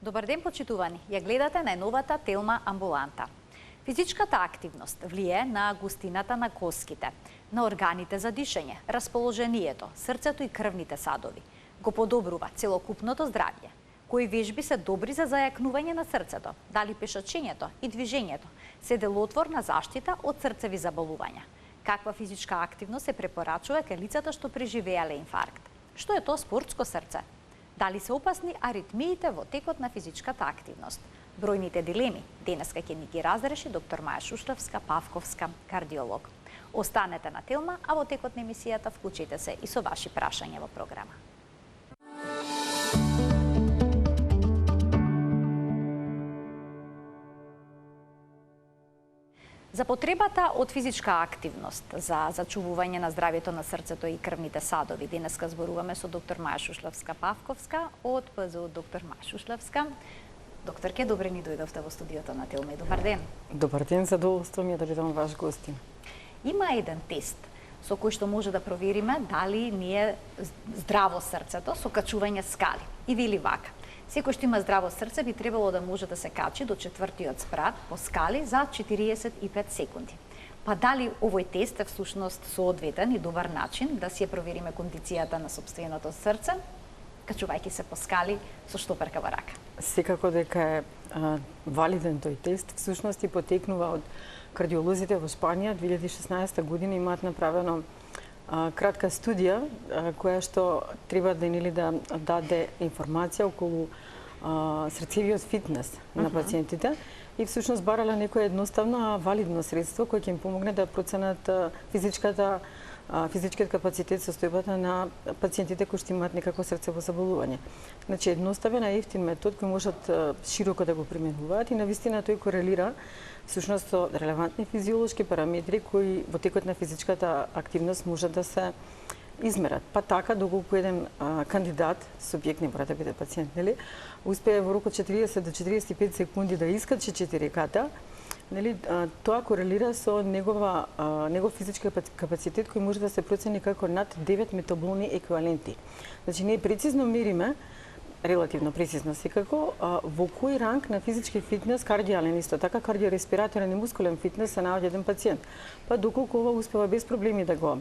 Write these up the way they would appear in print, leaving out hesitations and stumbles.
Добар ден, почитувани! Ја гледате најновата Телма амбуланта. Физичката активност влие на густината на коските, на органите за дишење, расположението, срцето и крвните садови. Го подобрува целокупното здравје. Кои вежби се добри за зајакнување на срцето, дали пешачењето и движењето се делотворна заштита од срцеви заболувања. Каква физичка активност се препорачува кај лицата што преживеале инфаркт? Што е тоа спортско срце? Дали се опасни аритмиите во текот на физичката активност? Бројните дилеми денеска ќе ни ги разреши доктор Маја Шушлевска, Павковска, кардиолог. Останете на Телма, а во текот на емисијата вклучите се и со ваши прашања во програма. За потребата од физичка активност за зачувување на здравјето на срцето и крвните садови, денеска зборуваме со доктор Маја Шушлевска-Павковска од ПЗУ доктор Маја Шушлевска. Докторке, добре ни дојдовте во студиото на Телма и добар ден. Добар ден, задоволство ми е да бидам ваш гостин. Има еден тест со кој што може да провериме дали ни е здраво срцето со качување скали. И вели вака: секој што има здраво срце би требало да може да се качи до 4-тиот спрат по скали за 45 секунди. Па дали овој тест е всушност соодветен и добар начин да си ја провериме кондицијата на сопственото срце, качувајќи се по скали со штоперка во рака? Секако дека е валиден тој тест, всушност и потекнува од кардиолозите во Шпанија. 2016 година имаат направено кратка студија која што треба да даде информација околу срцевиот фитнес на пациентите и всушност барале некој едноставно валидно средство кој ќе им помогне да проценат физичкиот капацитет, состојбата на пациентите кои што имаат некакво срцево заболување. Значи едноставен и ефтин метод кој можат широко да го применуваат и навистина тој корелира всушност со релевантни физиолошки параметри кои во текот на физичката активност можат да се измерат. Па така, доколку еден кандидат, субјект, не мора да биде пациент, нели, успее во рок од 40 до 45 секунди да искачи 4К, нели, тоа корелира со негов физички капацитет кој може да се процени како над 9 метаболни еквиваленти. Значи, ние прецизно мериме, релативно прецизно секако, во кој ранг на физички фитнес, кардијален исто така, кардиореспираторен и мускулен фитнес се наоѓа еден пациент. Па доколку ова успева без проблеми да го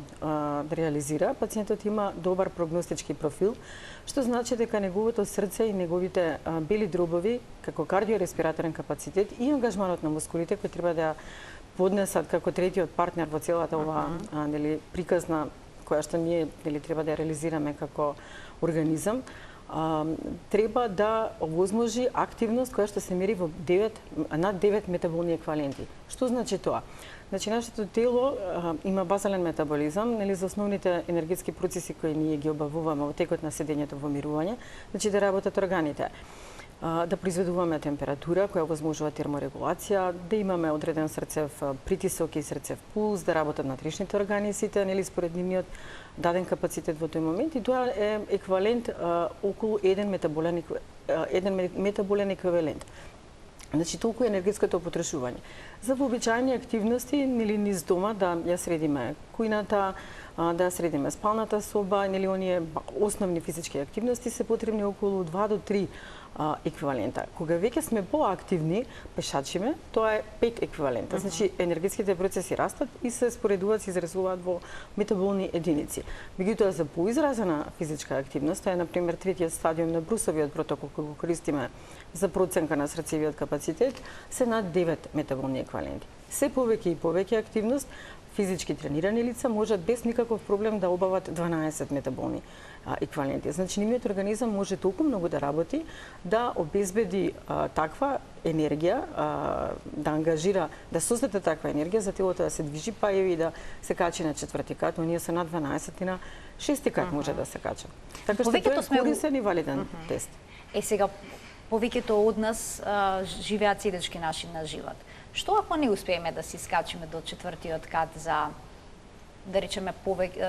реализира, пациентот има добар прогностички профил, што значи дека неговото срце и неговите бели дробови, како кардиореспираторен капацитет и ангажманот на мускулите кои треба да поднесат како третиот партнер во целата ова нели приказна која што ние нели треба да ја реализираме како организам, треба да овозможи активност која што се мери во над 9 метаболни еквиваленти. Што значи тоа? Значи, нашето тело има базален метаболизам, нели, за основните енергетски процеси кои ние ги обавуваме во текот на седењето во мирување, значи да работат органите, да произведуваме температура која овозможува терморегулација, да имаме одреден срцев притисок и срцев пулс, да работат натришните органи сите, нели, според нивниот даден капацитет во тој момент, и тоа е еквивалент околу еден метаболен еквивалент. Значи, толку е енергетското потрошување. За вообичаени активности, нели, низ дома да ја средиме кујната, да ја средиме спалната соба, нели, оние основни физички активности се потребни околу 2 до 3 еквивалента. Кога веќе сме поактивни, пешачиме, тоа е 5 еквивалента. Значи, енергетските процеси растат и се споредуваат, се изразуваат во метаболни единици. Меѓутоа, за поизразена физичка активност, тоа е, например, третиот стадиум на Брусовиот протокол, кој го користиме за проценка на срцевиот капацитет, се над 9 метаболни еквиваленти. Се повеќе и повеќе активност, физички тренирани лица можат без никаков проблем да обават 12 метаболни еквиваленти. Значи, нивниот организам може толку многу да работи, да обезбеди таква енергија, да ангажира, да создаде таква енергија за телото да се движи, па и да се качи на 4-ти кат, оние се над 12 и на 6-ти кат може да се кача. Така што тоа е корисен и валиден тест. Сега, повеќето од нас живеат седечки начин на живот. Што ако не успееме да се искачиме до 4-тиот кат за, да речеме,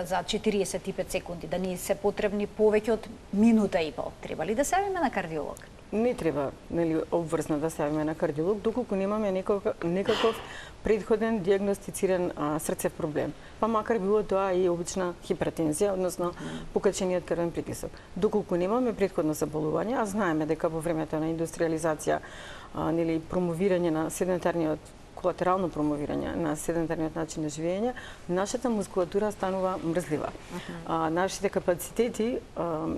за 45 секунди, да ни се потребни повеќе од минута и пол? Треба ли да се јавиме на кардиолог? не треба, нели, обврзно да се јавиме на кардиолог доколку немаме некаков предходен дијагностициран срцев проблем. Па макар било тоа и обична хипертензија, односно покачениот крвен притисок. Доколку немаме предходно заболување, а знаеме дека во времето на индустриализација, нели, промовирање на седентарниот колатерално промовирање на седентарниот начин на живење, нашата мускулатура станува мрзлива. Нашите капацитети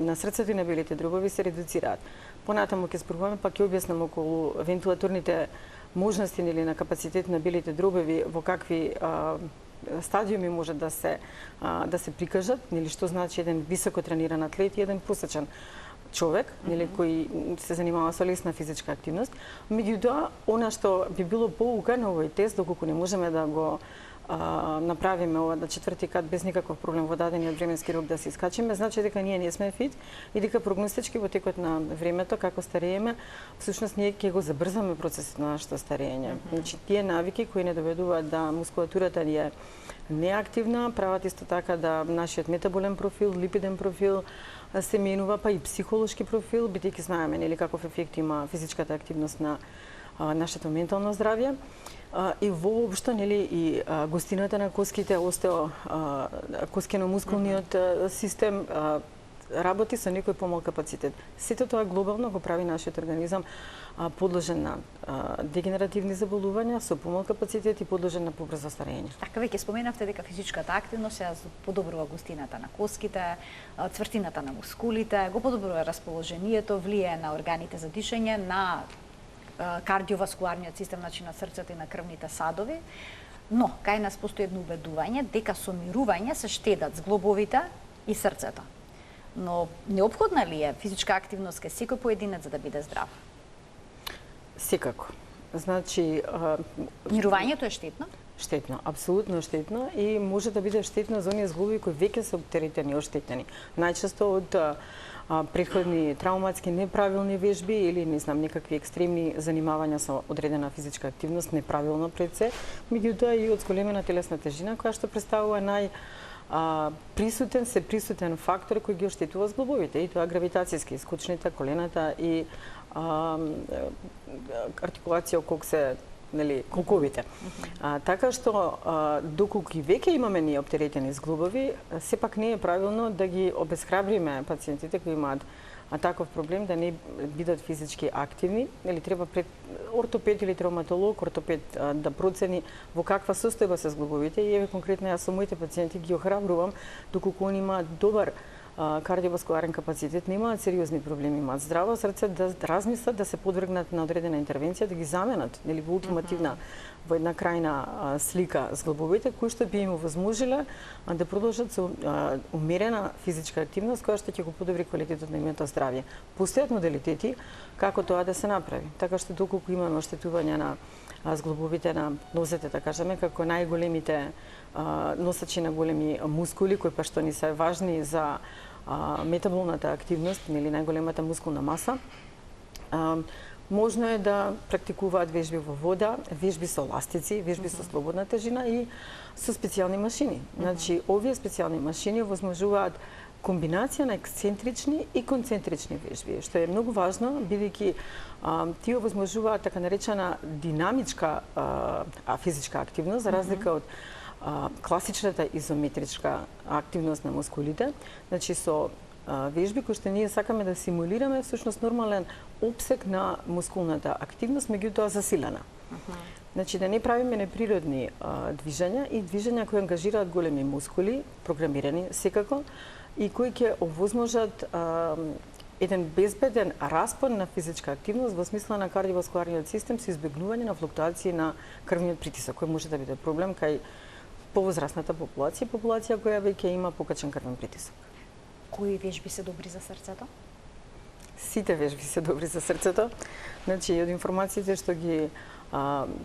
на срцето и на белите дробови се редуцираат. Понатаму ќе спробуваме, па ќе објаснам околу вентилаторните можности, нели, на капацитет на белите дробови, во какви стадиуми може да се прикажат, нели, што значи еден високо трениран атлет и еден посечен човек, нели, кој се занимава со лесна физичка активност. Меѓутоа, она што би било поука на овој тест, доколку не можеме да го направиме ова на четврти кат без никаков проблем во дадениот временски рок да се искачиме, значи дека ние не сме фит и дека прогностички во текот на времето, како старееме, всушност ние ќе го забрзаме процесот на нашето старење. Значи, тие навики кои не доведуваат да мускулатурата ни е неактивна, прават исто така да нашиот метаболен профил, липиден профил се менува, па и психолошки профил, бидејќи знаеме, нели, каков ефект има физичката активност на нашето ментално здравје. И воопшто, нели, и густината на коските, коскено-мускулниот систем работи со некој помал капацитет. Сето тоа глобално го прави нашиот организам подложен на дегенеративни заболувања, со помал капацитет и подложен на побрзо старење. Така, веќе споменавте дека физичката активност ја подобрува густината на коските, цвртината на мускулите, го подобрува расположението, влијае на органите за дишење, на кардиоваскуларниот систем, значи на срцето и на крвните садови. Но, кај нас постои едно убедување дека со мирување се штедат зглобовите и срцето. Но неопходна ли е физичка активност кај секој поединец за да биде здрав? Секако. Значи, мирувањето е штетно? Штетно, апсолутно штетно и може да биде штетно за оние зглоби кои веќе се оптеретени и оштетени. Најчесто од претходни трауматски неправилни вежби или, не знам, некакви екстремни занимавања со одредена физичка активност, неправилно пред се, меѓутоа и од зголемена телесна тежина, која што представува присутен фактор кој ги оштетува зглобовите, и тоа гравитацијски, скочните, колената и артикулација коксе, нели, колковите. Така што, доколку и веќе имаме ние оптеретени зглобови, сепак не е правилно да ги обесхрабриме пациентите кои имаат таков проблем да не бидат физички активни, или треба пред ортопед или травматолог, да процени во каква состојба се зглобовите, и еве конкретно јас со моите пациенти ги охрабрувам доколку они имаат добар кардиоваскуларен капацитет, немаат сериозни проблеми, имаат здраво срце, да размислат да се подвргнат на одредена интервенција, да ги заменат, нели, во ултимативна, во една крајна слика зглобовите, кои што би им овозможиле да продолжат со умерена физичка активност, која што ќе го подобри квалитетот на нивното здравје. Постојат модалитети како тоа да се направи, така што доколку имаме оштетување на зглобовите на нозете, да кажеме, како најголемите носачи на големи мускули, кои па што ни се важни за метаболната активност, нели, најголемата мускулна маса, можно е да практикуваат вежби во вода, вежби со ластици, вежби со слободна тежина и со специјални машини. Значи, овие специјални машини овозможуваат комбинација на ексцентрични и концентрични вежби, што е многу важно, бидејќи тие овозможуваат така наречена динамичка физичка активност, за разлика од класичната изометричка активност на мускулите. Значи, со вежби кои што ние сакаме да симулираме всушност нормален опсег на мускулната активност, меѓутоа засилена. Значи, да не правиме неприродни движења и движења кои ангажираат големи мускули, програмирани секако, и кои ќе овозможат еден безбеден распон на физичка активност во смисла на кардиоваскуларниот систем со избегнување на флуктуации на крвниот притисок, кој може да биде проблем кај повозрасната популација која веќе има покачен крвен притисок. Кои вежби се добри за срцето? Сите вежби се добри за срцето. Значи, од информациите што ги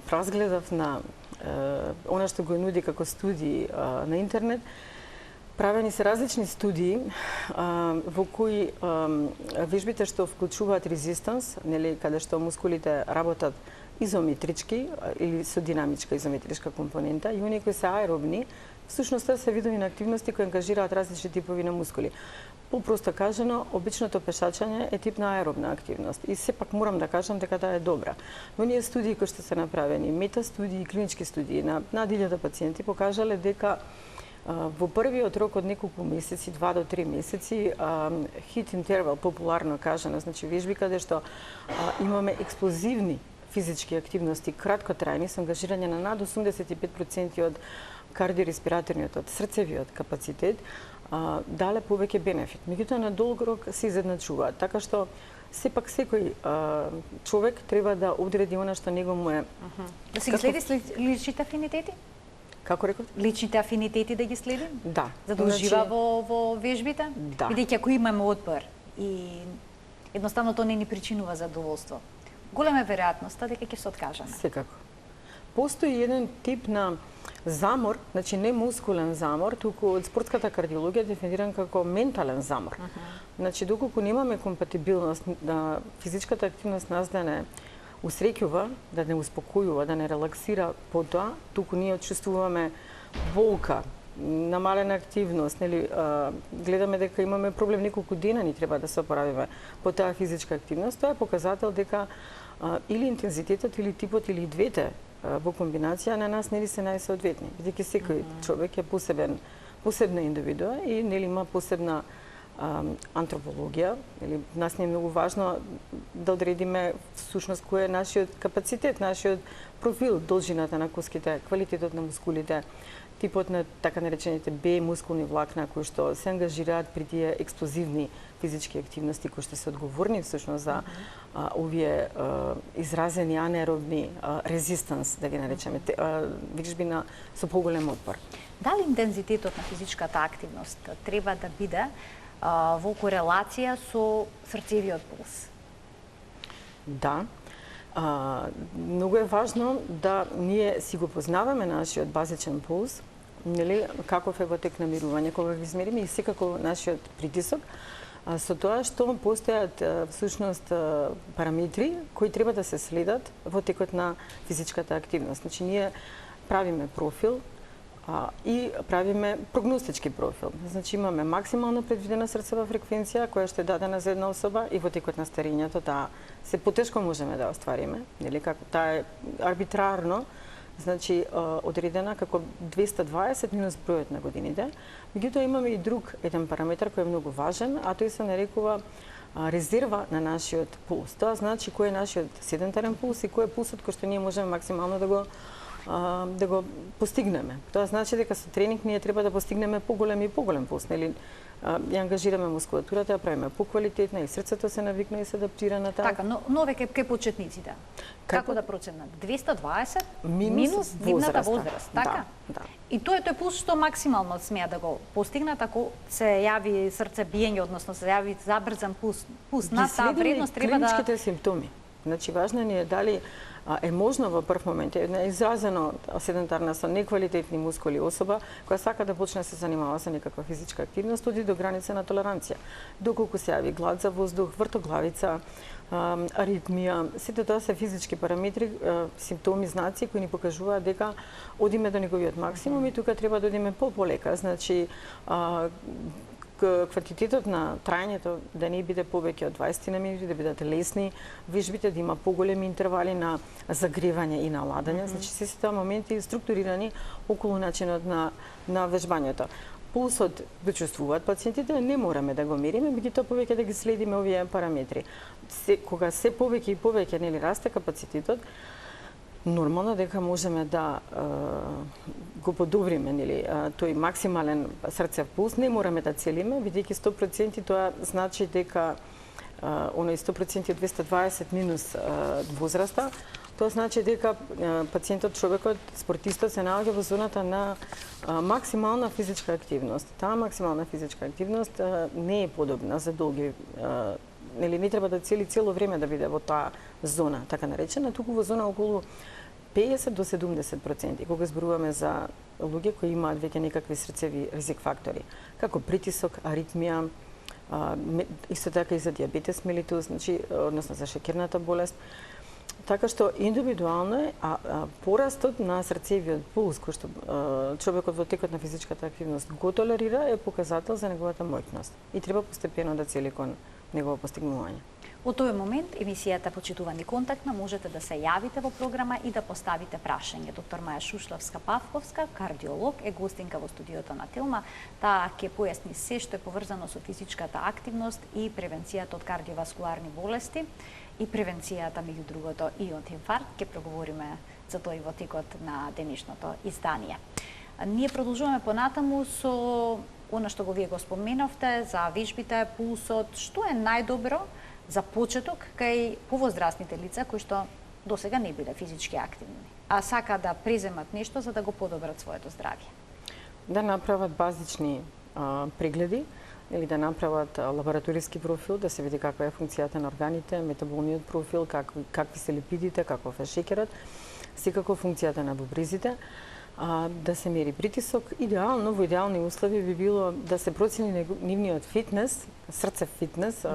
разгледав на она што го нуди како студии на интернет, правени се различни студии во кои вежбите што вклучуваат резистанс, нели, каде што мускулите работат изометрички или со динамичка изометричка компонента, и оние кои се аеробни, всушност се видови на активности кои ангажираат различни типови на мускули. Попросто кажано, обичното пешачење е тип на аеробна активност. И сепак морам да кажам дека таа е добра. Но ние студии кои што се направени, метастудии, клинички студии на 1000 пациенти покажале дека во првиот рок од неколку месеци, 2 до 3 месеци, hit interval, популарно кажано, значи вежби каде што имаме експлозивни физички активности, краткотрајни, со ангажирање на над 85% од кардиореспираторниот, од срцевиот капацитет, дале повеќе бенефит. Меѓутоа на долг рок се изедначуваат, така што сепак секој човек треба да одреди она што него му е. Да се ги следи личните афинитети? Како реков? Личните афинитети да ги следи? Да. За да ужива во вежбите? Да. Бидејќи ако имаме отпор и едноставно тоа не ни причинува задоволство, голема е веројатноста дека ќе се откажеме. Секако. Постои еден тип на замор, значи не мускулен замор, туку од спортската кардиологија дефиниран како ментален замор. Значи доколку немаме компатибилност на физичката активност нас да не усреќува, да не успокојува, да не релаксира потоа, туку ние чувствуваме болка, намалена активност, нели, гледаме дека имаме проблем неколку дена ни треба да се опоравиме по таа физичка активност, тоа е показател дека или интензитетот или типот или двете во комбинација на нас нели се најсоодветни, бидејќи секој човек е посебна индивидуа и нели има посебна антропологија, или нас не е многу важно да одредиме всушност кој е нашиот капацитет, нашиот профил, должината на коските, квалитетот на мускулите, типот на така наречените Б мускулни влакна кои што се ангажираат при тие експлозивни физички активности кои што се одговорни всушност за овие изразени анаеробни резистанс, да ги наречеме, вежби со поголем отпор. Дали интензитетот на физичката активност треба да биде во корелација со срцевиот пулс? Да. Многу е важно да ние си го познаваме нашиот базичен пулс, нели, каков е во тек на мирување, кога ги измериме и секако нашиот притисок, со тоа што постојат всушност параметри кои треба да се следат во текот на физичката активност. Значи ние правиме профил и правиме прогностички профил. Значи имаме максимално предвидена срцева фреквенција која што е дадена за една особа и во текот на старењето таа се потешко можеме да оствариме, нели, како таа е арбитрарно, значи одредена како 220 минус бројот на годините. Меѓутоа имаме и друг еден параметар кој е многу важен, а тој се нарекува резерва на нашиот пулс. Тоа значи кој е нашиот седентарен пулс и кој е пулсот кој што ние можеме максимално да го постигнеме. Тоа значи дека со тренинг ние треба да постигнеме поголем и поголем пулс, нели? Ја ангажираме мускулатурата, ја правиме поквалитетна и срцето се навикна и се адаптира на таа. Така, но веќе кај почетниците. Како да проценат? 220 минус нивната возраст, така? Да. И тоа е тој пулс што максимално смеа да го постигнат ако се јави срце биење, односно се јави забрзан пулс на таа вредност треба да клиничките симптоми. Значи важно ни е дали е можно во прв момент една изразено седентарна со неквалитетни мускули особа која сака да почне да се занимава со некаква физичка активност, оди до граница на толеранција. Доколку се јави глад за воздух, вртоглавица, аритмија, сите тоа се физички параметри, симптоми, знаци кои ни покажуваат дека одиме до неговиот максимум и тука треба да одиме полека. Значи квантитетот на трајањето да не биде повеќе од 20 на минути, да бидат лесни, вежбите да има поголеми интервали на загревање и на ладање, значи се тоа моменти структурирани околу начинот на вежбањето. Пулсот го чувствуваат пациентите, не мораме да го мериме, меѓутоа повеќе да ги следиме овие параметри. Кога се повеќе и повеќе нели расте капацитетот, нормално дека можеме да го подобриме, нели, тој максимален срцев пулс, не мораме да целиме, бидејќи 100% тоа значи дека оној 100% од 220 минус возраста, тоа значи дека пациентот, човекот, спортистот се наоѓа во зоната на максимална физичка активност. Таа максимална физичка активност не е подобна за долги, нели, не треба да цели цело време да биде во таа зона, така наречена, туку во зона околу 50 до 70%, кога зборуваме за луѓе кои имаат веќе некакви срцеви ризик фактори, како притисок, аритмија, исто така и за диабетес мелитус, значи, односно за шеќерната болест. Така што индивидуално е, порастот на срцевиот пулс, кој што човекот во текот на физичката активност го толерира, е показател за неговата моќност. И треба постепено да цели кон негово постигнување. Од тој момент, емисијата Почитувани контактна, можете да се јавите во програма и да поставите прашање. Доктор Маја Шушловска-Павковска, кардиолог, е гостинка во студиото на Телма. Таа ќе појасни се што е поврзано со физичката активност и превенцијата од кардиоваскуларни болести и превенцијата, меѓу другото, и од инфаркт. Ќе проговориме за тој во текот на денешното издание. Ние продолжуваме понатаму со она што вие го споменавте, за вежбите, пулсот, што е најдобро за почеток кај повозрастните лица кои што досега не биле физички активни, а сака да преземат нешто за да го подобрат своето здравје. Да направат базични прегледи или да направат лабораториски профил, да се види каква е функцијата на органите, метаболниот профил, какви се липидите, каков е шеќерот, секако функцијата на бубрезите, да се мери притисок. Идеално, во идеални услови би било да се процени нивниот фитнес, срце фитнес,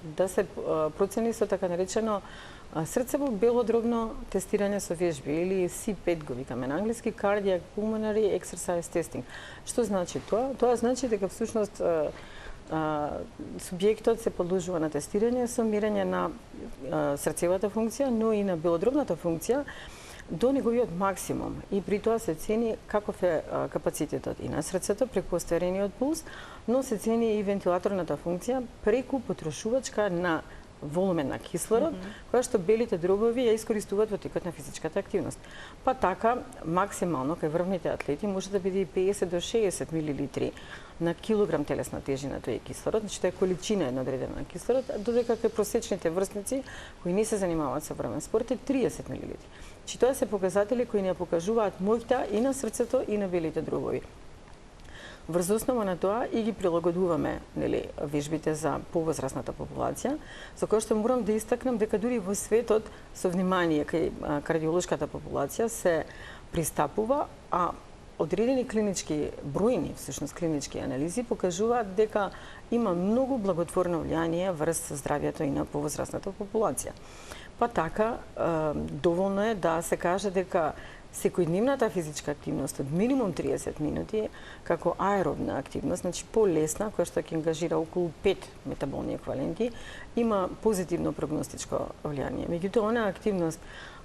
да се процени со така наречено срцево белодробно тестирање со вежби, или C5 го викаме на англиски, Cardiac Pulmonary Exercise Testing. Што значи тоа? Тоа значи дека всушност субјектот се подложува на тестирање со мерење на срцевата функција, но и на белодробната функција до неговиот максимум. И при тоа се цени каков е капацитетот и на срцето преку остарениот пулс, но се цени и вентилаторната функција преку потрошувачка на волумен на кислород, која што белите дробови ја искористуваат во текот на физичката активност. Па така, максимално кај врвните атлети може да биде и 50 до 60 мл на килограм телесна тежина тој кислород, значи тоа е количина одредена на кислород, додека кај просечните врсници кои не се занимаваат со врвен спорт е 30 мл. Значи тоа се показатели кои ни ја покажуваат моќта и на срцето и на белите дробови. Врз основа на тоа и ги прилагодуваме, нели, вежбите за повозрастната популација, со кој што морам да истакнам дека дури во светот со внимание кај кардиолошката популација се пристапува, а одредени клинички бројни, всушност клинички анализи покажуваат дека има многу благотворно влијание врз здравјето и на повозрастната популација. Па така, доволно е да се каже дека секојдневната физичка активност од минимум 30 минути како аеробна активност, значи полесна, која што ќе ангажира околу 5 метаболни еквиваленти, има позитивно прогностичко влијание. Меѓутоа, онаа активност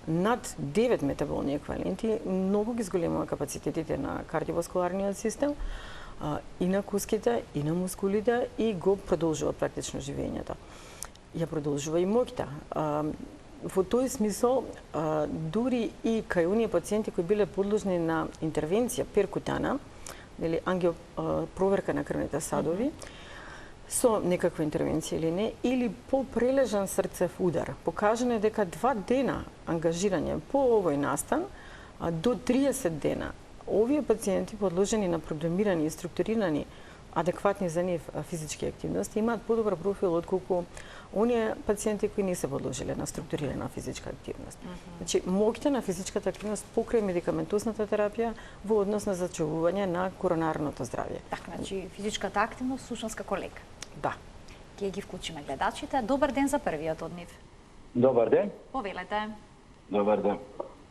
над 9 метаболни еквиваленти многу ги зголемува капацитетите на кардиоваскуларниот систем, и на коските, и на мускулите, и го продолжува практично живењето. Ја продолжува и моќта. Во тој смисол, дури и кај оние пациенти кои биле подложни на интервенција перкутана, или проверка на крвните садови, со некаква интервенција или не, или по прележан срцев удар, покажано е дека 2 дена ангажирање по овој настан, до 30 дена, овие пациенти подложени на програмирани и структурирани адекватни за нив физички активности имаат подобар профил отколку оние пациенти кои не се подложиле на структурирана физичка активност. Значи, моќта на физичката активност покрај медикаментозната терапија во однос на зачувување на коронарното здравје. Така, значи физичката активност всушност како лек. Да. Ќе ги вклучиме гледачите. Добар ден за првиот од нив. Добар ден. Повелете. Добар ден.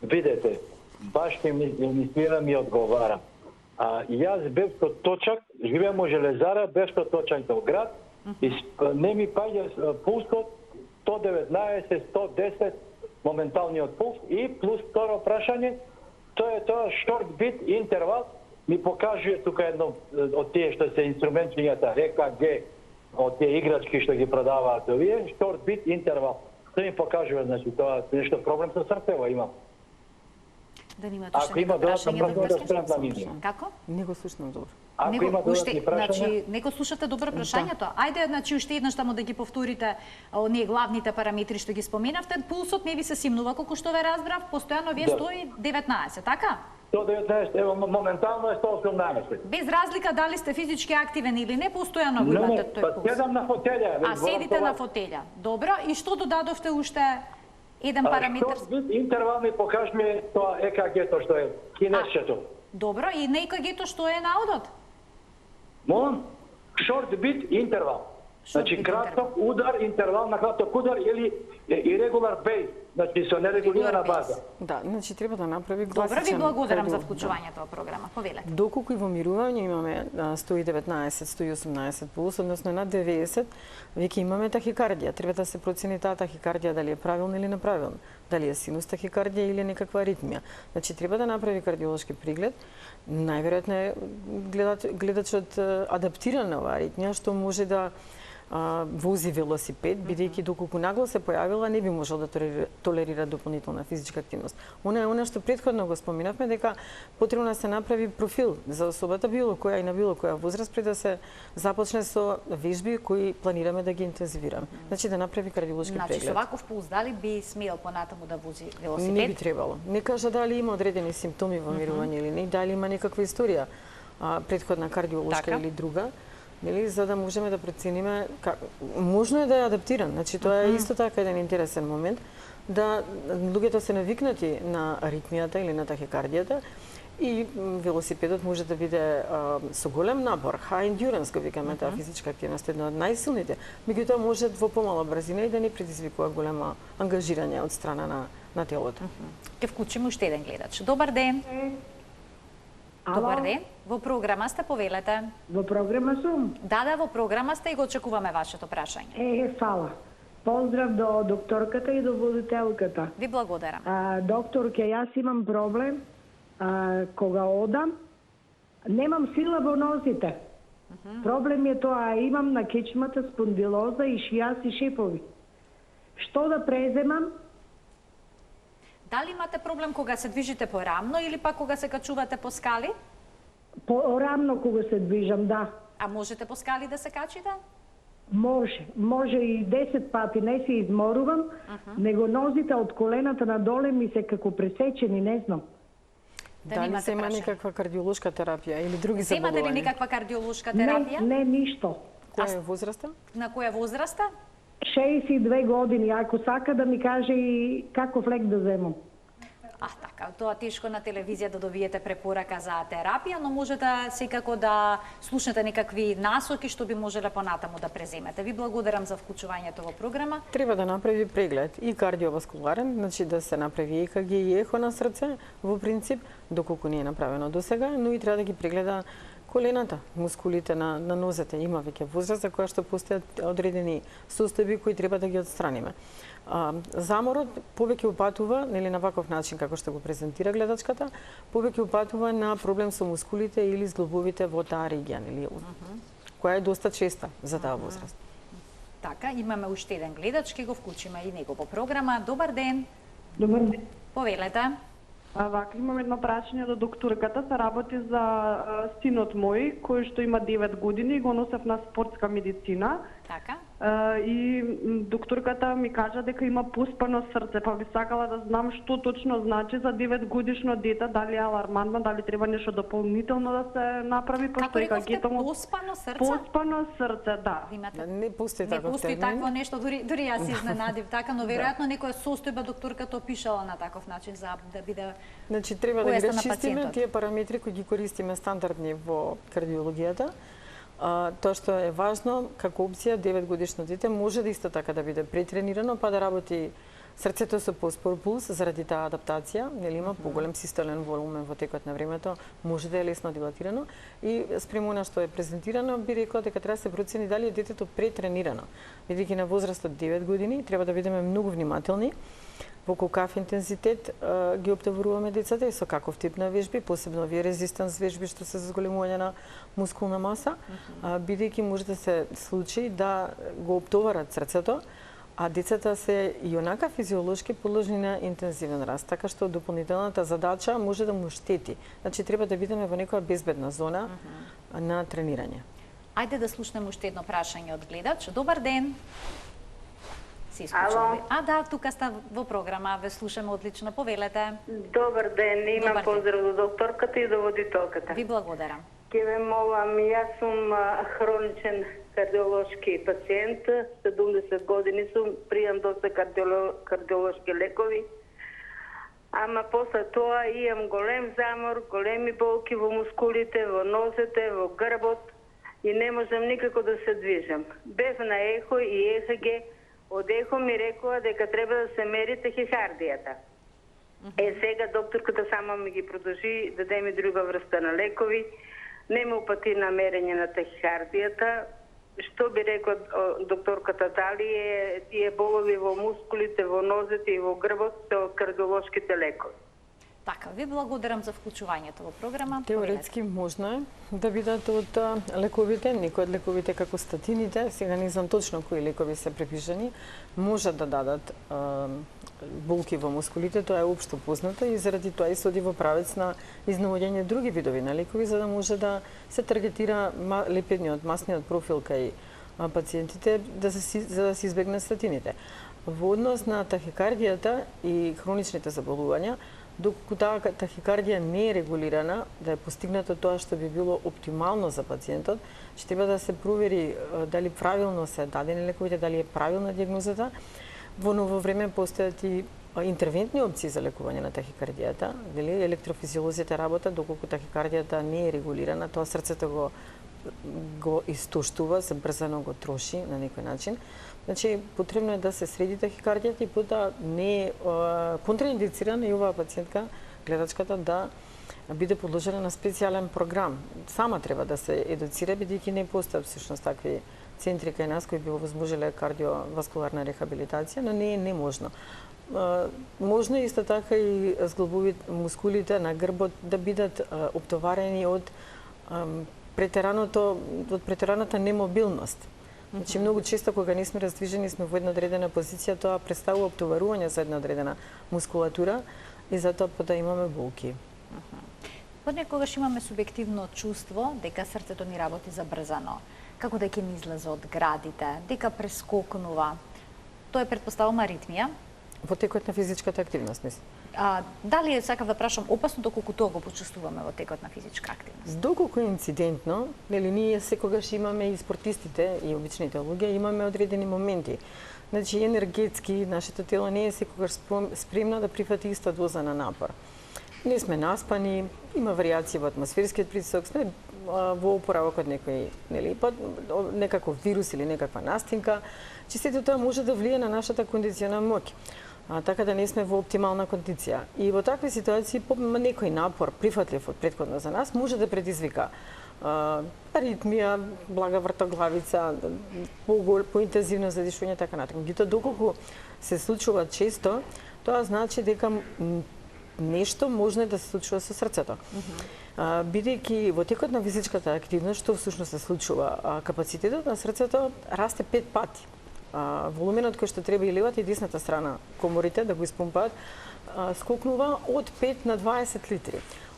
Видете, баш емисија ми одговара. Јас бев со точак, живеам во Железара, бев со точак до град, и не ми паѓа пулсот 119, 110, моменталниот пулс, и плюс второ прашање, тоа е тоа short beat интервал, ми покажува тука едно од тие што се инструментињата, ЕКГ, од тие играчки што ги продаваат овие, short beat интервал. Тоа ми покажува, значи, тоа нешто проблем со срцево имам. Да немате уште некој прашање да врскам? Како? Не го слушнам добро. Ако има додатни прашања, значи не го слушате добро прашањето. Ајде, значи уште еднаш таму да ги повторите оние главните параметри што ги споменавте. Пулсот не ви се симнува колку што ве разбрав, постојано ви е 119, така? 119, ево моментално е 118. Без разлика дали сте физички активен или не, постојано го имате тој пулс. Седам на фотелја. А седите на фотелја. Добро, и што додадовте уште еден параметар? Интервал ми покажува тоа ЕКГ-то што е кинесчето. Добро, и на ЕКГ-то што е наудот? Молам, short beat интервал. Значи краток удар, интервал на краток удар или irregular base, значи со нерегулирана база. Да, значи треба да направи класичен. Добро, ви благодарам за кардио, вклучувањето во програма. Повелете. Доколку и во мирување имаме 119, 118 пулс, односно над 90, веќе имаме тахикардија. Треба да се процени таа тахикардија дали е правилна или неправилна, дали е синус тахикардија или некаква аритмија. Значи треба да направи кардиолошки преглед. Најверојатно е гледачот адаптиран на оваа аритмија, што може да вози велосипед, бидејќи доколку нагло се појавила, не би можел да толерира дополнителна физичка активност. Она е она што претходно го споминавме, дека потребно да се направи профил за особата било која и на било која возраст пред да се започне со вежби кои планираме да ги интензивираме. Значи да направи кардиолошки преглед. Значи со ваков пулс дали би смеел понатаму да вози велосипед? Не би требало. Не кажа дали има одредени симптоми во мирување или не, дали има некаква историја претходна кардиолошка или друга. Нели, за да можеме да прецениме можно е да е адаптиран. Значи тоа е исто така еден интересен момент да луѓето се навикнати на аритмијата или на тахикардијата и велосипедот може да биде со голем напор, high endurance го викаме таа физичка активност, една од најсилните, меѓутоа може во помала брзина и да не предизвикува големо ангажирање од страна на телото. Ќе вклучиме уште еден гледач. Добар ден. Добар ден. Во програма сте, повелете. Во програма сум? Да, во програма сте и го очекуваме вашето прашање. Фала. Поздрав до докторката и до водителката. Ви благодарам. Докторке, јас имам проблем кога одам, немам сила во нозите. Проблем е тоа, имам на кичмата спондилоза и шијаси шипови. Што да преземам? Дали имате проблем кога се движите порамно или пак кога се качувате по скали? Порамно кога се движам, да. А можете по скали да се качите? Може и 10 пати, не се изморувам, него нозите од колената надоле ми се како пресечени, не знам. Дали се има некаква кардиолошка терапија или други заболувања? Имате ли некаква кардиолошка терапија? Не, ништо. Која е возраста? На која возраста? 62 години, ако сака да ми каже и каков лек да земам. Така, тоа тешко на телевизија да добиете препорака за терапија, но можете секако да слушнете некакви насоки што би можеле понатаму да преземете. Ви благодарам за вклучувањето во програма. Треба да направи преглед и кардиоваскуларен, значи да се направи ЕКГ и ехо на срце, во принцип, доколку не е направено досега, но и треба да ги прегледа колената, мускулите на нозете. Има веќе возраст за која што постојат одредени состојби кои треба да ги отстраниме. Заморот повеќе упатува, нели на ваков начин како што го презентира гледачката, повеќе упатува на проблем со мускулите или зглобовите во таа регија, нели, која е доста честа за таа возраст. Така, имаме уште еден гледач, ќе го вклучиме и него во програма. Добар ден. Добар ден. Повелете. Вака, имам едно прашање до докторката. Се работи за синот мој, кој што има 9 години, го носев на спортска медицина. Така. И докторката ми кажа дека има поспано срце, па би сакала да знам што точно значи за 9 годишно дете, дали е алармантно, дали треба нешто дополнително да се направи, Како рековте, поспано срце? Поспано срце, да. Не постои таков термин. Не постои такво нешто, дури јас се изненадив така, но веројатно некоја состојба докторката опишала на таков начин за да биде. Значи треба да ги расчистиме тие параметри кои ги користиме стандардни во кардиологијата. Тоа што е важно, како опција, 9 годишно дете може да исто така да биде претренирано, па да работи срцето со поспор пулс заради таа адаптација, нели има поголем систолен волумен во текот на времето, може да е лесно дилатирано и спрема она што е презентирано, би рекла дека треба да се процени дали е детето претренирано. Бидејќи на возраст од 9 години треба да бидеме многу внимателни во каков интензитет ги оптоваруваме децата и со каков тип на вежби, посебно овие резистанс вежби што се за зголемување на мускулна маса, бидејќи може да се случи да го оптоварат срцето, а децата се и онака физиолошки подложни на интензивен раст, така што дополнителната задача може да му штети. Значи треба да бидеме во некоја безбедна зона на тренирање. Ајде да слушнеме уште едно прашање од гледач. Добар ден. Ало. Да, тука сте во програма, ве слушаме одлично, повелете. Добар ден, имам поздрав до докторката и до водителката. Ви благодарам. Ке ве молам, јас сум хроничен кардиолошки пациент, 70 години сум, пријам доста кардиолошки лекови, ама после тоа имам голем замор, големи болки во мускулите, во нозете, во грбот и не можам никако да се движам. Бев на ехо и ЕХГ, од ехо ми рекоа дека треба да се мери тахикардијата. Сега докторката само ми ги продолжи, даде ми друга врста на лекови, не ме упати на мерење на тахикардијата. Што би рекла докторката, дали е тие болови во мускулите, во нозете и во грбот се од кардиолошките лекови? Така, ви благодарам за вклучувањето во програма. Теоретски можно е да бидат од лековите, некои од лековите како статините, сега не знам точно кои лекови се препишани, може да дадат болки во мускулите, тоа е општо познато и заради тоа и се оди во правец на изнаоѓање други видови на лекови за да може да се таргетира липидниот, масниот профил кај пациентите за да се избегнат статините. Во однос на тахикардијата и хроничните заболувања, доколку таа тахикардија не е регулирана, да е постигнато тоа што би било оптимално за пациентот, ќе треба да се провери дали правилно се дадени лековите, дали е правилна дијагнозата. Во ново време постојат и интервентни опции за лекување на тахикардијата, дали електрофизиолозите работат доколку тахикардијата не е регулирана, тоа срцето го истоштува, забрзано го троши на некој начин. Значи, потребно е да се среди тахикардијата и потоа не е контраиндицирана и оваа пациентка, гледачката, да биде подложена на специјален програм. Сама треба да се едуцира, бидејќи не постојат всушност такви центри кај нас кои би овозможиле кардиоваскуларна рехабилитација, но не е неможно. Можно е исто така и мускулите на грбот да бидат оптоварени од претераната немобилност. Значи, многу често кога не сме раздвижени, сме во една одредена позиција, тоа представува оптоварување за една одредена мускулатура и затоа потоа имаме болки. Понекогаш имаме субјективно чувство дека срцето ни работи забрзано, како дека ни излезе од градите, дека прескокнува. Тоа е претпоставувам аритмија. Во текот на физичката активност, мислам. Дали е, сакав да прашам, опасно доколку тоа го почувствуваме во текот на физичка активност? Доколку е инцидентно, нели ние секогаш имаме и спортистите и обичните луѓе имаме одредени моменти. Значи енергетски нашето тело не е секогаш спремно да прифати иста доза на напор. Не сме наспани, има варијации во атмосферскиот притисок, сме во опоравок од некој, нели, некаков вирус или некаква настинка, че сето тоа може да влие на нашата кондициона моќ. Така да не сме во оптимална кондиција. И во такви ситуации некој напор прифатлив од претходно за нас може да предизвика аритмија, блага вртоглавица, поинтензивно задишување така натаму. Меѓутоа доколку се случува често, тоа значи дека нешто може да се случува со срцето. Бидејќи во текот на физичката активност, што всушност се случува, капацитетот на срцето расте 5 пати. Волуменот кој што треба и левата и десната страна коморите да го испумпаат скокнува од 5 на 20 литри.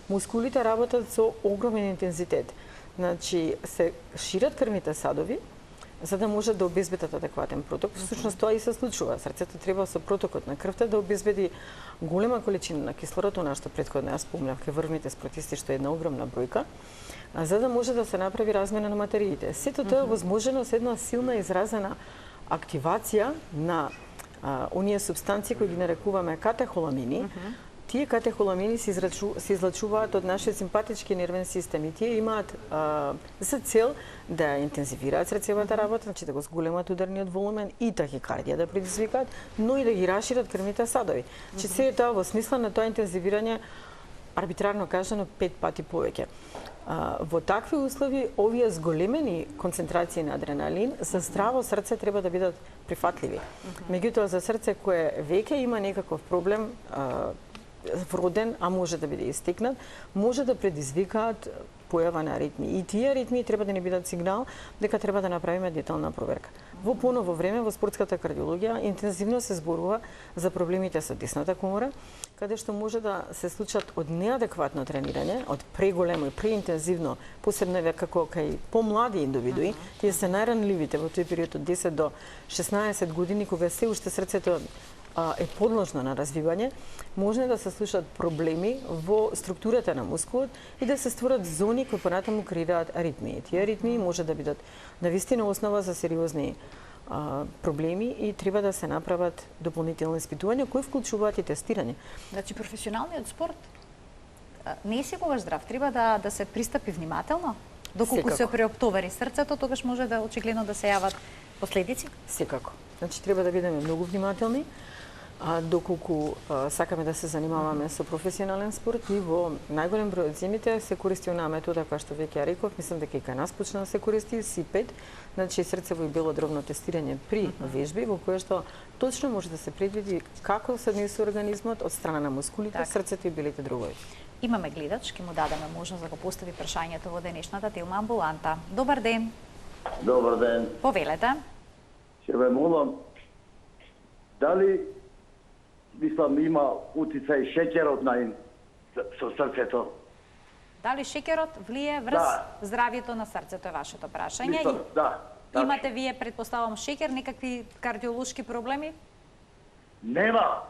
Мускулите работат со огромен интензитет. Значи се шират крвните садови за да може да обезбедат адекватен проток. Всушност тоа и се случува. Срцето треба со протокот на крвта да обезбеди голема количина на кислород, она што претходно јас спомнав кај врвните спортисти, што е една огромна бројка, за да може да се направи размена на материите. Сето тоа е возможено со една силна изразена активација на оние субстанции кои ги нарекуваме катехоламини. Тие катехоламини се излачуваат од нашиот симпатички нервен систем и тие имаат за цел да интензивираат срцевата работа, значи да го зголемат ударниот волумен и тахикардија да предизвикаат, но и да ги расшират крвните садови. Че се е тоа во смисла на тоа интензивирање арбитрарно кажано 5 пати повеќе. Во такви услови, овие зголемени концентрации на адреналин за здраво срце треба да бидат прифатливи. Меѓутоа, за срце кое веќе има некаков проблем вроден, а може да биде истекнат, може да предизвикаат појава на аритмии. И тие аритмии треба да ни бидат сигнал дека треба да направиме детална проверка. Во поново време во спортската кардиологија интензивно се зборува за проблемите со десната комора, каде што може да се случат од неадекватно тренирање, од преголемо и преинтензивно, посебно како кај помлади индивидуи, тие се најранливите во тој период од 10 до 16 години, кога се уште срцето е подложно на развивање, може да се случат проблеми во структурата на мускулот и да се створат зони кои понатаму креираат аритмии. Тие аритмии може да бидат навистина основа за сериозни проблеми и треба да се направат дополнителни испитувања кои вклучуваат и тестирање. Значи професионалниот спорт не е секогаш здрав, треба да се пристапи внимателно? Доколку се Секако. преоптовари срцето, тогаш може да очигледно да се јават последици? Секако. Значи треба да бидеме многу внимателни, доколку сакаме да се занимаваме со професионален спорт, и во најголем број од земјите се користи онаа метода која што веќе ја реков, мислам дека и кај нас почна да се користи СИ-5, значи срцево и белодробно тестирање при вежби, во кое што точно може да се предвиди како се однесува организмот од страна на мускулите, Така. срцето и белите дробови. Имаме гледач, ќе му дадеме можност да го постави прашањето во денешната Телма амбуланта. Добар ден, Добар ден. повелете. Ќе ве молам, дали мислам има утицај шеќерот со срцето? Дали шеќерот влие врз Да. здравјето на срцето е вашето прашање? Мислам, да. Имате вие, предпоставам, шеќер, некакви кардиолошки проблеми? Нема.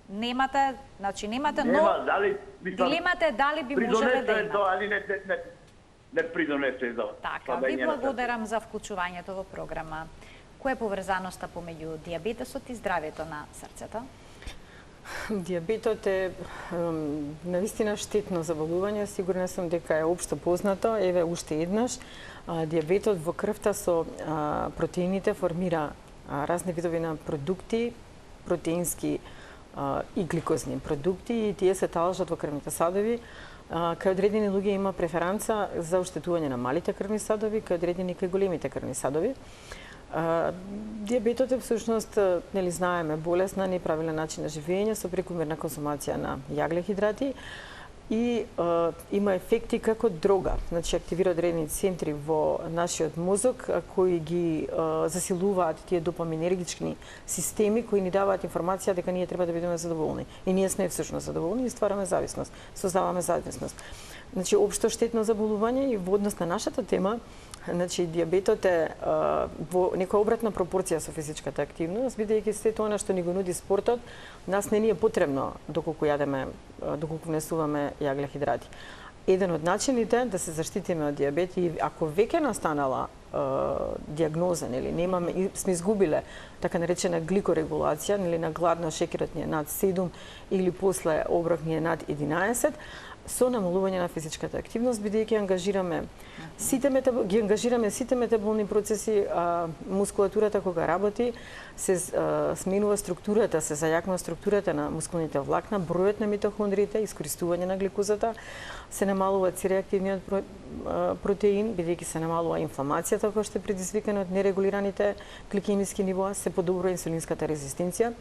Немате, значи немате, Нема, но дали мислам дилемата е дали би можеле да придонесе имате. тоа, али не придонесе до. Така, ви благодарам за вклучувањето во програма. Која е поврзаноста помеѓу дијабетесот и здравјето на срцето? Дијабетот е навистина штетно заболување, сигурна сум дека е општо познато. Еве уште еднаш, дијабетот во крвта со протеините формира разни видови на продукти, протеински и гликозни продукти, и тие се талажат во крвните садови. Кај одредени луѓе има преферанца за оштетување на малите крвни садови, кај одредени кај големите крвни садови. Дијабетот е всушност, нели знаеме, болест на неправилен начин на живење со прекумерна консумација на јаглехидрати, и има ефекти како дрога, значи активира одредени центри во нашиот мозок кои ги засилуваат тие допаминергични системи кои ни даваат информација дека ние треба да бидеме задоволни. И ние сме всушност задоволни и ствараме зависност, создаваме зависност. Значи општо штетно заболување, и во однос на нашата тема, значи дијабетот е во некоја обратна пропорција со физичката активност, бидејќи се тоа на што ни го нуди спортот, нас не ни е потребно доколку јадеме, доколку внесуваме јаглехидрати. Еден од начините да се заштитиме од дијабет, и ако веќе настанала дијагноза, нели немаме и сме изгубиле така наречена гликорегулација, нели на гладно шеќерот ни е над 7 или после оброк ни е над 11, со намалување на физичката активност, бидејќи ги ангажираме сите метаболни процеси, мускулатурата кога работи, се сменува структурата, се зајакнува структурата на мускулните влакна, бројот на митохондриите, искористување на гликозата, се намалува C-реактивниот протеин, бидејќи се намалува инфламацијата која што е предизвикана од нерегулираните гликемиски нивоа, се подобрува инсулинската резистенција,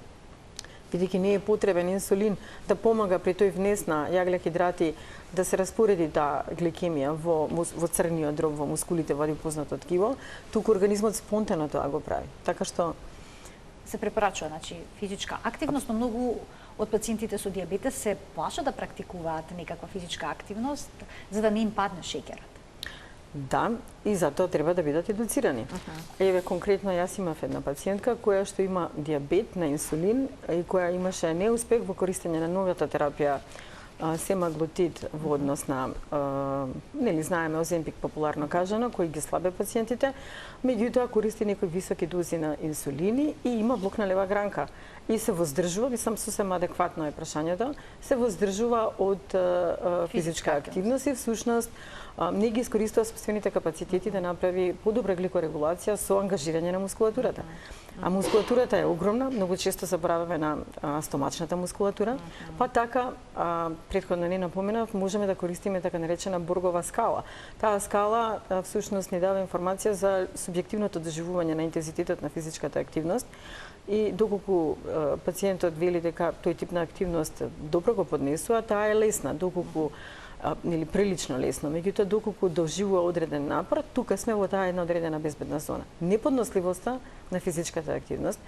бидејќи не е потребен инсулин да помага при тој внес на јаглехидрати да се распореди таа гликемија во црниот дроб, во мускулите, во адипозното ткиво, туку организмот спонтано тоа го прави. Така што се препорачува, значи физичка активност, но многу од пациентите со дијабетес се плашат да практикуваат некаква физичка активност за да не им падне шеќерот. да, и затоа треба да бидат едуцирани. Еве конкретно јас имав една пациентка која што има дијабет на инсулин и која имаше неуспех во користење на новата терапија семаглутид во однос на, нели знаеме Оземпик популарно кажано, кој ги слабе пациентите, меѓутоа користи некои високи дози на инсулини и има блок на лева гранка. И се воздржува, мислам сосем адекватно е прашањето, се воздржува од физичка активност и всушност не ги искористува собствените капацитети да направи подобра гликорегулација со ангажирање на мускулатурата. А мускулатурата е огромна, многу често забораваме на стомачната мускулатура, па така, претходно не напоменав, можеме да користиме така наречена Боргова скала. Таа скала всушност ни дава информација за субјективното доживување на интензитетот на физичката активност, и доколку пациентот вели дека тој тип на активност добро го поднесува, таа е лесна, доколку нели прилично лесно, меѓутоа доколку доживува одреден напор, тука сме во таа една одредена безбедна зона. Неподносливоста на физичката активност,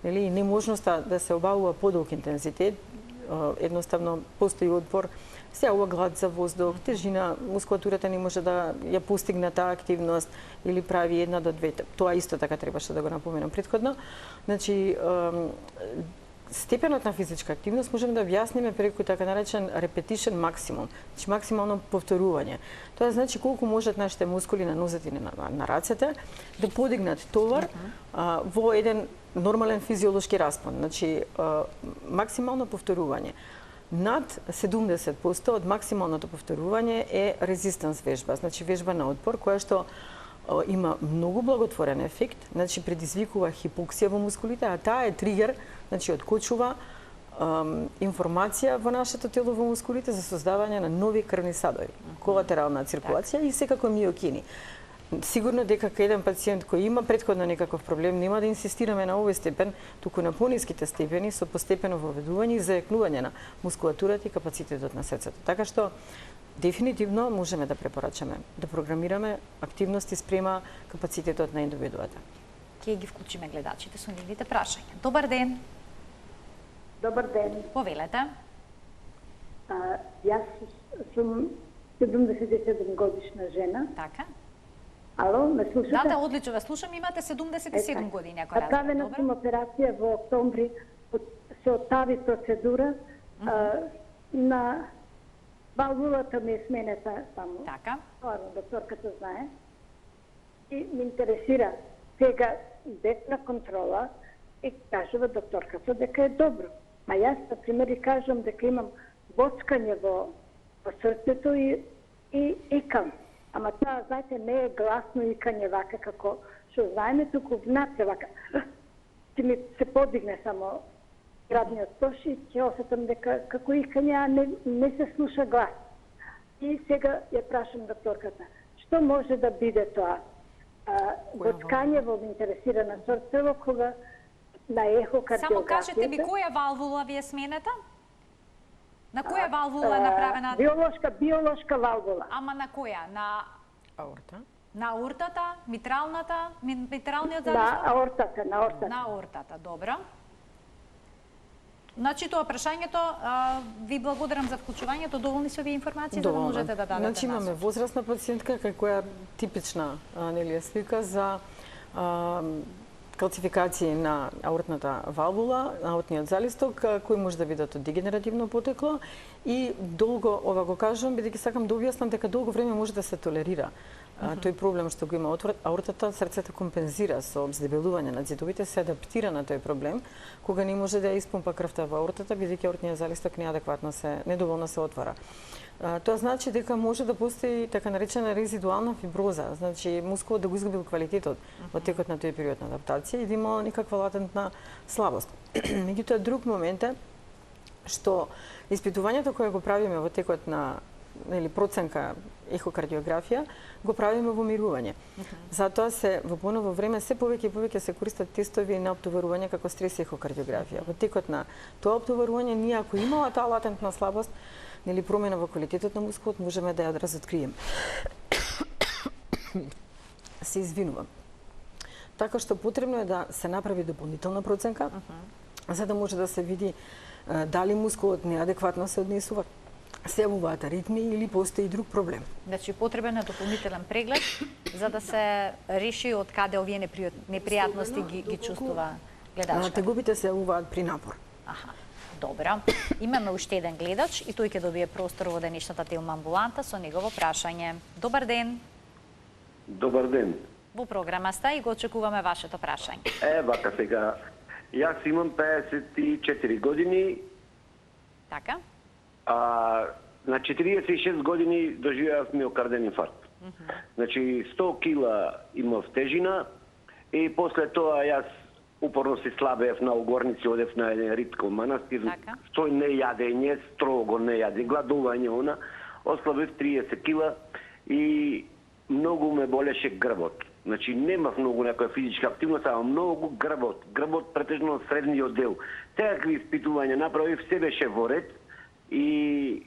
нели и неможноста да се обавува подолг интензитет, едноставно постои отпор, се јавува глад за воздух, тежина, мускулатурата не може да ја постигне таа активност или прави 1 до 2. Тоа исто така требаше да го напоменам претходно. Значи, степенот на физичка активност можеме да објасниме преку така наречен repetition максимум, значи максимално повторување. Тоа значи колку можат нашите мускули на нозете и на рацете да подигнат товар во еден нормален физиолошки распон, значи максимално повторување. Над 70% од максималното повторување е резистанс вежба, значи вежба на отпор, која што има многу благотворен ефект, значи предизвикува хипоксија во мускулите, а таа е тригер, значи откочува информација во нашето тело во мускулите за создавање на нови крвни садови, колатерална циркулација и секако миокини. Сигурно дека еден пациент кој има претходно некаков проблем нема да инсистираме на овој степен, туку на пониските степени со постепено воведување и зајакнување на мускулатурата и капацитетот на срцето. Така што дефинитивно можеме да препорачаме да програмираме активности спрема капацитетот на индивидуата. Ќе ги вклучиме гледачите со нивните прашања. Добар ден. Добар ден. Повелете. Јас сум 77 годишна жена. Така. Ало, ме слушате? Да, одлично ве слушам. Имате 77 години, ако разбирам. Направена сум операција во октомври, се оттави процедура на валвулата ми е сменета само. Така. Стварно, докторката знае. И ми интересира сега детна контрола и кажува докторката дека е добро. А јас, на пример, и кажам дека имам боцкање во срцето и икам. Ама таа, знаете, не е гласно икање вака како што знаеме, туку внатре вака. Ти ми се подигне само градниот кош и ќе осетам дека како икање, а не се слуша глас. И сега ја прашам докторката, што може да биде тоа? Боцкање во интересира на срцево кога на ехокардиографија. Само кажете ми која валвула ви е сменета? На која валвула е направена? Биолошка валвула. Ама на која? На аорта? На аортата, митралниот залисток? На аортата. На аортата, добро. Значи тоа прашањето, ви благодарам за вклучувањето, доволни се овие информации за да можете да дадете. Значи имаме возрастна пациентка која типична слика за калцификација на аортната валвула, аортниот залисток, кој може да бидат од дегенеративно потекло и долго, ова го кажам, бидејќи сакам да објаснам дека долго време може да се толерира. Тој проблем што го има аортата, срцето компензира со обздебелување на ѕидовите, се адаптира на тој проблем, кога не може да ја испумпа крвта во аортата, бидејќи аортниот залисток недоволно се отвора. Тоа значи дека може да постои така наречена резидуална фиброза, значи мускулот да го изгубил квалитетот во текот на тој период на адаптација и да има некаква латентна слабост. Меѓутоа, друг момент е што испитувањето кое го правиме во текот на проценка ехокардиографија, го правиме во мирување. Затоа во поново време се повеќе и повеќе се користат тестови на оптоварување како стрес ехокардиографија. Во текот на тоа оптоварување, ние ако имала таа латентна слабост, промена во квалитетот на мускулот, можеме да ја разоткриеме. Се извинувам. Така што потребно е да се направи дополнителна проценка, за да може да се види дали мускулот неадекватно се однесува, се јавуваат аритми или постои друг проблем. Значи потребен е дополнителен преглед за да се реши од каде овие непријатности ги чувствува гледачот. Тегубите се јавуваат при напор. Аха. Добро. Имаме уште еден гледач и тој ќе добие простор во денешната Телма амбуланта со негово прашање. Добар ден. Добар ден. Во програма сте и го очекуваме вашето прашање. Вака сега. Јас имам 54 години. Така. На 46 години доживеав миокарден инфаркт. Значи 100 кила имав тежина и после тоа јас упорно се слабеев на огорници, одев на еден ритко манастир, тој не јадење, строго не јаде, гладување, ослабев 30 кила и многу ме болеше грбот. Значи немав многу некоја физичка активност, ама многу грбот претежно средниот дел. Такви испитувања направив, се беше во ред и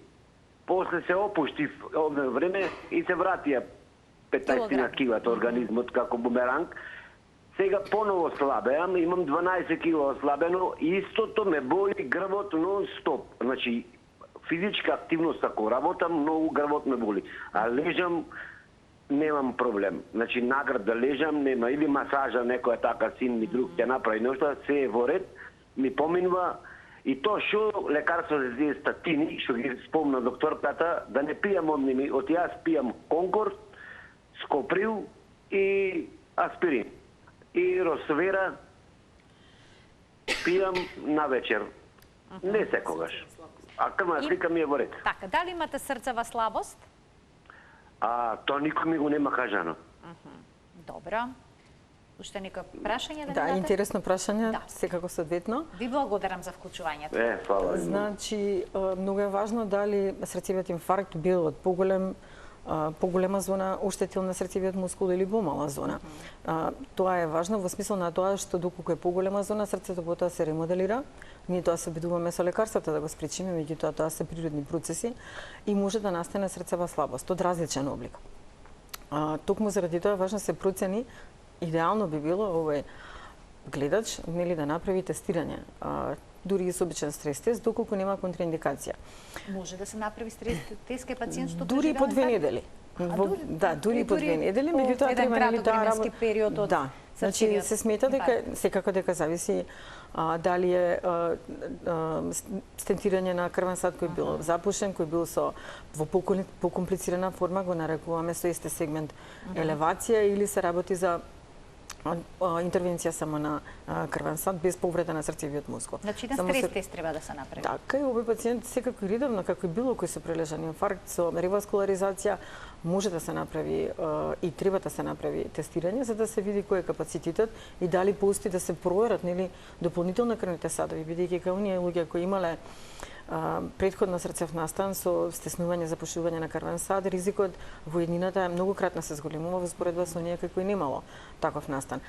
после се опуштив овде време и се вратија 15 килата организмот како бумеранг. Сега поново слабеам, имам 12 кила ослабено и истото ме боли грбот нон-стоп. Значи, физичка активност ако работам, многу грбот ме боли. А лежам, немам проблем. Значи, наград да лежам, нема. Или масажа, некоја така син ми друг ќе направи нешто, се е во ред, ми поминува. И тоа што лекарство за тие статини, што ги спомна докторката, да не пијам од ними. Од јас пијам Конкорд, Скоприл и аспирин. И Росвера пијам на вечер. Не секогаш. А крвна слика ми е во ред. Така, дали имате срцева слабост? Тоа никој ми го нема кажано. Добро. Уште некој прашање да Да, дадете? интересно прашање, Да. секако соодветно. Ви благодарам за вклучувањето. Фала. Значи, многу е важно дали срцевиот инфаркт бил од поголема зона оштетил на срцевиот мускул или помала зона. Тоа е важно во смисла на тоа што доколку е поголема зона, срцето потоа се ремоделира. Ние тоа се обидуваме со лекарствата да го спречиме, меѓутоа тоа се природни процеси и може да настане срцева слабост од различен облик. Токму заради тоа е важно се процени, идеално би било овој гледач да направи тестирање. Дури и со обичен стрес тест, доколку нема контраиндикација. Може да се направи стрес тест кај пациент што Дури по 2 недели. Дури по 2 недели, меѓутоа треба нели таа работа период од значи се смета дека секако дека зависи дали е стентирање на крвен сад кој бил запушен, кој бил со во покомплицирана форма, го нарекуваме со исти сегмент елевација, или се работи за интервенција само на крвен сад без повреда на срцевиот мускул. Значи на стрес тест треба да се направи. Така и овој пациент секако редовно, како и било кој со прележан инфаркт, со реваскуларизација, може да се направи и треба да се направи тестирање за да се види кој е капацитетот и дали постои да се проверат дополнително крвните садови, бидејќи кај оние луѓе кои имале претходно срцев настан со стеснување, запушување на крвен сад, ризикот во еднината е многократно се зголемува во споредба со оние кои немало таков настан.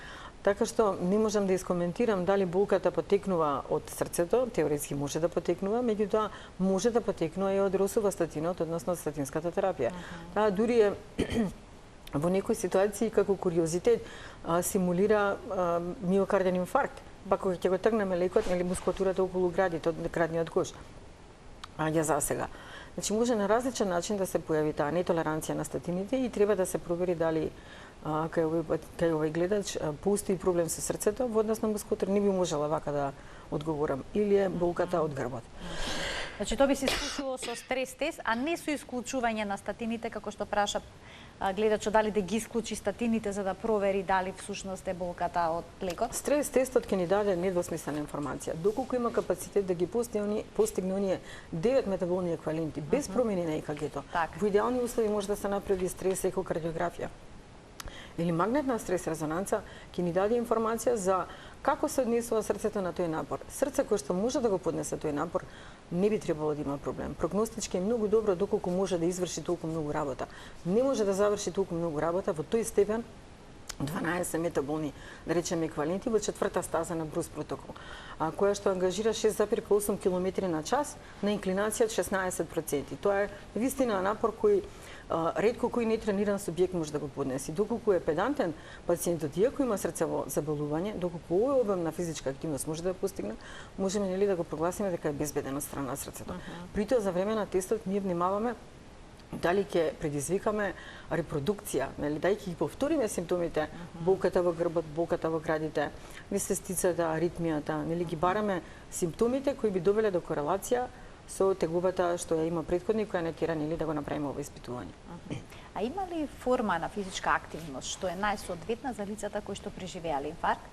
Така што не можам да искоментирам дали болката потекнува од срцето, теоретски може да потекнува, меѓутоа може да потекнува и од росувастатинот, односно од статинската терапија. Таа дури е во некои ситуации како куриозитет симулира миокарден инфаркт, па кога ќе го тргнеме лекот или мускулатурата околу градниот кош. Ја засега. Значи може на различен начин да се појави таа нетолеранција на статините и треба да се провери дали кај овој гледач постои проблем со срцето во однос на мускулатура. Не би можела вака да одговорам. Или е болката од грбот. Значи тоа би се исклучувало со стрес тест, а не со исклучување на статините, како што праша гледачот, дали да ги исклучи статините за да провери дали всушност е болката од лекот? Стрес тестот ќе ни даде недвосмислена информација. Доколку има капацитет да ги постигне оние 9 метаболни еквиваленти без промени на ЕКГ-то, во идеални услови може да се направи стрес екокардиографија или магнетна стрес резонанца, ќе ни даде информација за како се однесува срцето на тој напор. Срце кој што може да го поднесе тој напор, не би требало да има проблем. Прогностички е многу добро доколку може да изврши толку многу работа. Не може да заврши толку многу работа во тој степен 12 метаболни, да речеме, еквиваленти во четврта стаза на Брус протокол, која што ангажира 6,8 км на час на инклинација од 16%. Тоа е вистина напор кој ретко кој нетрениран субјект може да го поднесе. Доколку е педантен пациентот, иако има срцево заболување, доколку овој обем на физичка активност може да ја постигне, можеме да го прогласиме дека е безбеден од страна на срцето. При тоа за време на тестот ние внимаваме дали ќе предизвикаме репродукција, дајќи ги повториме симптомите, болката во грбот, болката во градите, несвестицата, аритмијата, ги бараме симптомите кои би довеле до корелација со тегубата што ја има претходник која не тера да го направиме ова испитување. А има ли форма на физичка активност што е најсоодветна за лицата кои што преживеале инфаркт?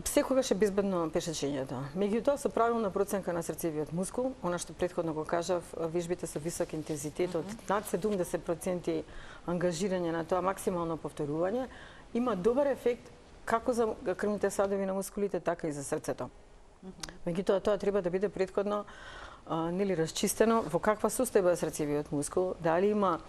Секогаш е безбедно пешачењето. Меѓутоа, со правилна проценка на срцевиот мускул, она што претходно го кажав, вежбите со висок интензитет од над 70% ангажирање на тоа максимално повторување, има добар ефект како за крвните садови на мускулите, така и за срцето. Меѓутоа, тоа треба да биде претходно расчистено во каква состојба е срцевиот мускул, дали има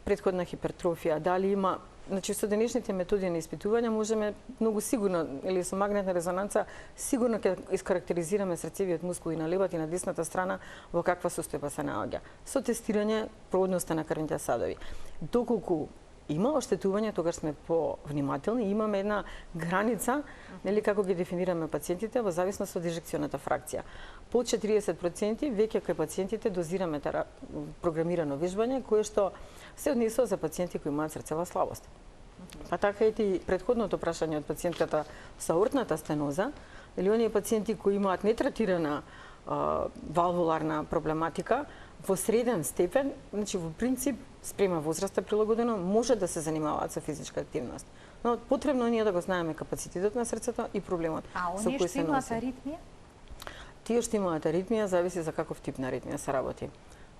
претходна хипертрофија, дали има. Значи, со денешните методи на испитување можеме многу сигурно, или со магнетна резонанца, сигурно ќе искарактеризираме срцевиот мускул и на левата и на десната страна во каква состојба се наоѓа. Со тестирање проводноста на крвните садови. Доколку има оштетување, тогаш сме повнимателни, имаме една граница, како ги дефинираме пациентите во зависност од инжекционата фракција. По 40% веќе кај пациентите дозираме програмирано вежбање кое што се однесува за пациенти кои имаат срцева слабост. Па така и претходното прашање од пациентката со аортната стеноза, или оние пациенти кои имаат нетретирана валвуларна проблематика, во среден степен, значи во принцип, спрема возраста прилагодено, може да се занимаваат со физичка активност. Но потребно ние да го знаеме капацитетот на срцето и проблемот со кој се носи. А оние што имаат аритмија? тие што имаат аритмија зависи за каков тип на аритмија се работи.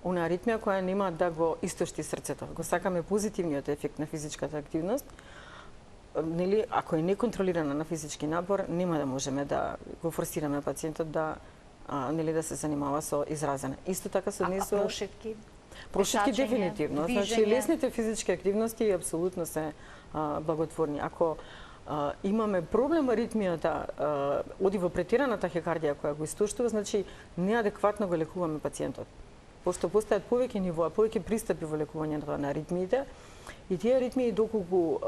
Она аритмија која нема да го истошти срцето. Го сакаме позитивниот ефект на физичката активност. Нели, ако е неконтролирана на физички напор, нема да можеме да го форсираме пациентот да нели да се занимава со изразене. Исто така се однесува прошетки? Прошетки пешачење, дефинитивно. Значи движење? лесните физички активности апсолутно се благотворни. Ако имаме проблем аритмијата, оди во претерана тахикардија која го истоштува, значи неадекватно го лекуваме пациентот. Пошто постојат повеќе нивоа, повеќе пристапи во лекувањето на аритмиите, и тие аритмии доколку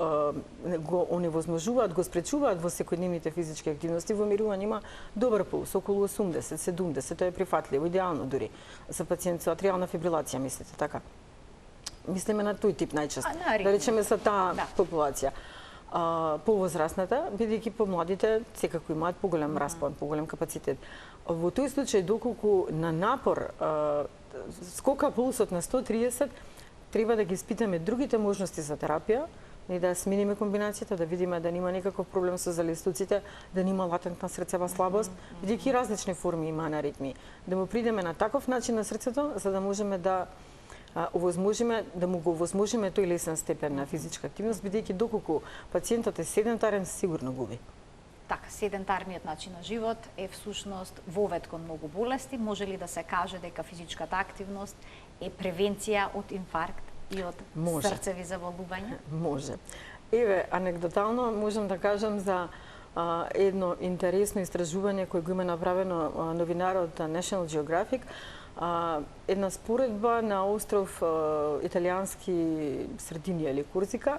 го оневозможуваат, го спречуваат во секојдневните физички активности, во мирување има добар пулс, околу 80-70, тоа е прифатливо, идеално дури за пациент со атриална фибрилација, мислите, така? Мислиме на тој тип најчесто, да речеме со таа популација. Повозрасната, бидејќи помладите секако имаат поголем распон, поголем капацитет. Во тој случај, доколку на напор скока пулсот на 130, треба да ги испитаме другите можности за терапија и да смениме комбинацијата, да видиме да нема никаков проблем со залистуците, да нема латентна срцева слабост, бидејќи различни форми има на аритмии. Да му придеме на таков начин на срцето, за да можеме да му го овозможиме тој лесен степен на физичка активност, бидејќи доколку пациентот е седентарен, сигурно губи. Така, седентарниот начин на живот е всушност вовед кон многу болести. Може ли да се каже дека физичката активност е превенција од инфаркт и од срцеви заболувања? Може. Еве, анегдотално можам да кажам за едно интересно истражување кој го има направено новинарот National Geographic, една споредба на остров италијански Сардинија или Корзика,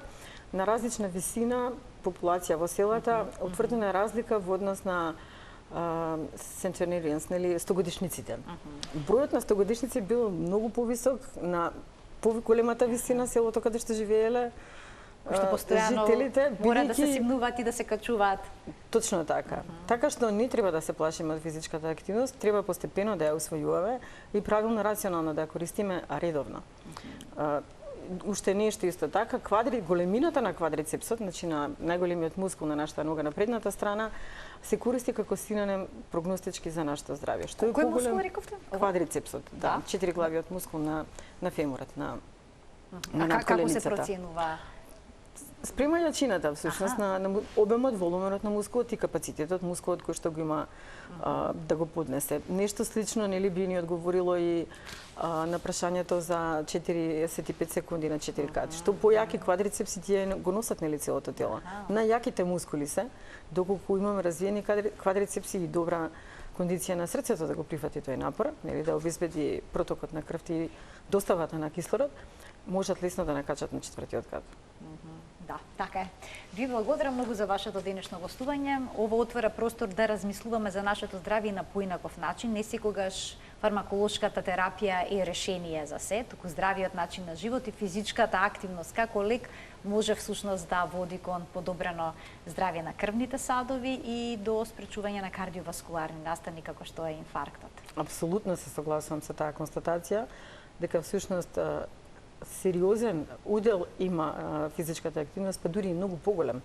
на различна висина популација во селата, утврдена разлика во однос на centenarians, нели, стогодишниците. Бројот на стогодишници бил многу повисок на поголемата висина селото каде што живееле жителите, мора да се симнуваат и да се качуваат. Точно така. Така што не треба да се плашиме од физичката активност, треба постепено да ја усвојуваме и правилно, рационално да ја користиме редовно. Уште нешто исто така, големината на квадрицепсот, значи на најголемиот мускул на нашата нога на предната страна, се користи како синоним прогностички за нашето здравје. Што е кој мускул рековте? Квадрицепсот, да, 4-главиот мускул на феморот, на надколеницата. А како се проценува? Спрема јачината, всушност, на обемот, волуменот на мускулот и капацитетот мускулот кој што го има да го поднесе. Нешто слично нели би ни одговорило и на прашањето за 45 секунди на 4 кат. Што појаки квадрицепси тие го носат нели целото тело. Најаките мускули се, доколку имаме развиени квадрицепси и добра кондиција на срцето да го прифати тој напор, нели да обезбеди протокот на крвта и доставата на кислород, можат лесно да накачат на 4-тиот кат. Да, така е. Ви благодарам многу за вашето денешно гостување. Ова отвора простор да размислуваме за нашето здравје на поинаков начин. Не секогаш фармаколошката терапија е решение за се, туку здравиот начин на живот и физичката активност како лек може всушност да води кон подобрено здравје на крвните садови и до спречување на кардиоваскуларни настани како што е инфарктот. Апсолутно се согласувам со таа констатација дека всушност сериозен удел има физичката активност, па дури и многу поголем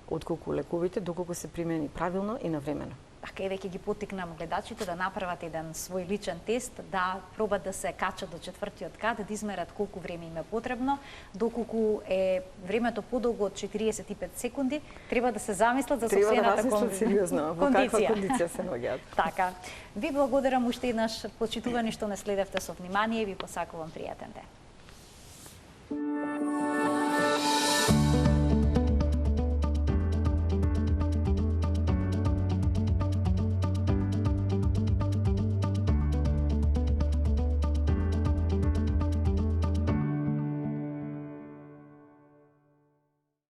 отколку лековите, доколку се примени правилно и навремено. Така, еве ќе ги поттикнам гледачите да направат еден свој личен тест, да пробат да се качат до 4-тиот кат, да измерат колку време им е потребно, доколку е времето подолго од 45 секунди, треба да се замислат за сопствената сериозно во каква кондиција се наоѓаат. Така. Ви благодарам уште еднаш, почитувани што не следевте со внимание и ви посакувам пријатен ден.